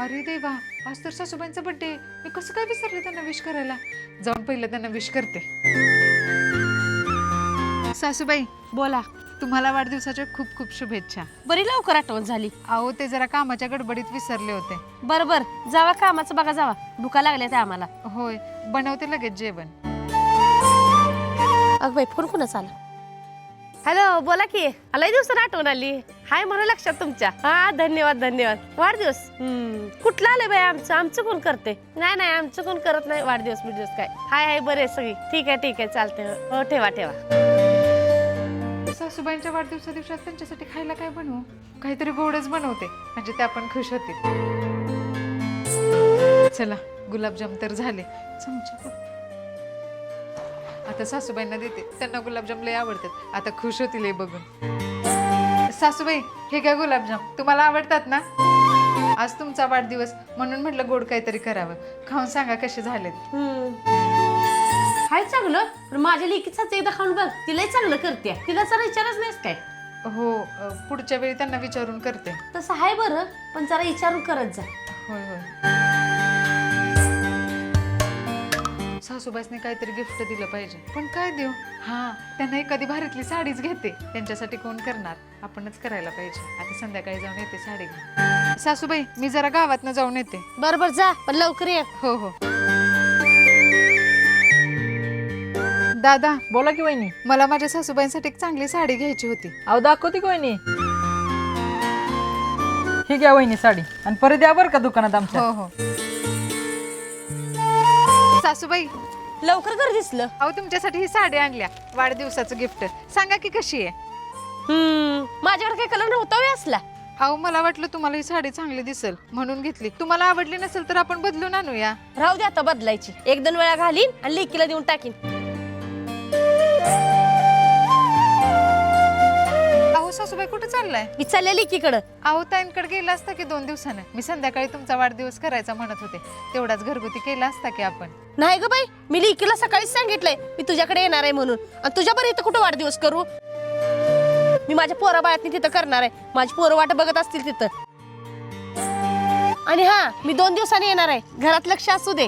अरे देवा, आज तर सासूबाईंचा बर्थडे. मी कसं काय विसरले त्यांना विश करायला. जाऊन पहिलं त्यांना विश करते. सासूबाई बोला. तुम्हाला वाढदिवसाच्या खूप खूप शुभेच्छा. बरी लवकर आठवण झाली. अहो ते जरा कामाच्या गडबडीत विसरले होते. बरोबर, जावा कामाचं बघा, जावा. भुका लागल्या त्या आम्हाला. होय, बनवते लगेच जेवण. अग बाई, फोन कोणाचा आला? हॅलो, बोला की. लय दिवसात आठवण आली. हाय म्हणून लक्षात तुमच्या. हा, धन्यवाद धन्यवाद. वाढदिवस कुठला आले बाई? आमचं कोण करते? नाही, आमचं कोण करत नाही वाढदिवस बिडदिवस काय. हाय बरे सगळी. ठीक आहे चालते. हो, ठेवा. सासूबाईंच्या वाढदिवसा दिवसात त्यांच्यासाठी खायला काय बनवू? काहीतरी गोडच बनवते, म्हणजे त्या पण खुश होतील. चला, गुलाबजाम तर झाले. चमचा आता सासूबाईंना देते. त्यांना गुलाबजाम लय आवडतात. आता खुश होतील हे बघून. सासूबाई, हे काय गुलाबजाम तुम्हाला आवडतात ना? आज तुमचा वाढदिवस म्हणून म्हटलं गोड काहीतरी करावं. खाऊन सांगा कसे झालेत. हाय चांगलं, पण माझ्या लेकीचाच एकदा खाऊन बघ. तिलाही चांगलं करते. तिला जरा विचारच नाहीस काय? हो, पुढच्या वेळी त्यांना विचारून करते. तसं हाय बरं, पण जरा विचारून करत जा. होय. सासूबाईसने काहीतरी गिफ्ट दिलं पाहिजे, पण काय देऊ? हा, त्यांना एखादी भारीतली साडीच घेते. त्यांच्यासाठी कोण करणार? आपणच करायला पाहिजे. आता संध्याकाळी जाऊन येते साडी घेऊन. सासूबाई, मी जरा गावातनं जाऊन येते. बरोबर, जा, पण लवकर ये. हो. दादा, बोला की वहिनी. मला माझ्या सासूबाईंसाठी एक चांगली साडी घ्यायची होती. अहो दाखवते की वहिनी. ही घ्या वहिनी साडी, आणि परत द्या बरं का दुकानात आमच्या. हो. सासूबाई, लवकर कर दिसलं. अहो तुमच्यासाठी ही साडी आणल्या, वाढदिवसाचं गिफ्ट. सांगा की कशी आहे? माझ्याकडे काही कलर नव्हता होय असला. अहो मला वाटलं तुम्हाला ही साडी चांगली दिसेल म्हणून घेतली. तुम्हाला आवडली नसेल तर आपण बदलून आणूया. राहू दे, आता बदलायची. 1-2 वेळा घालीन आणि लेकीला देऊन टाकीन. अहो सासूबाई, कुठे चाललाय? मी चालले लेकीकडं. अहो ताईंकडे गेला असता की 2 दिवसानं. मी संध्याकाळी तुमचा वाढदिवस करायचा म्हणत होते. तेवढाच घरगुती केला असता की आपण. नाही ग बाई, मी लेकीला सकाळीच सांगितलंय मी तुझ्याकडे येणार आहे म्हणून. आणि तुझ्या बरं इथं कुठं वाढदिवस करू? मी माझ्या पोरा बाळातनी तिथं करणार आहे. माझी पोरं वाट बघत असतील तिथं. आणि हा, मी 2 दिवसांनी येणार आहे. घरात लक्ष असू दे.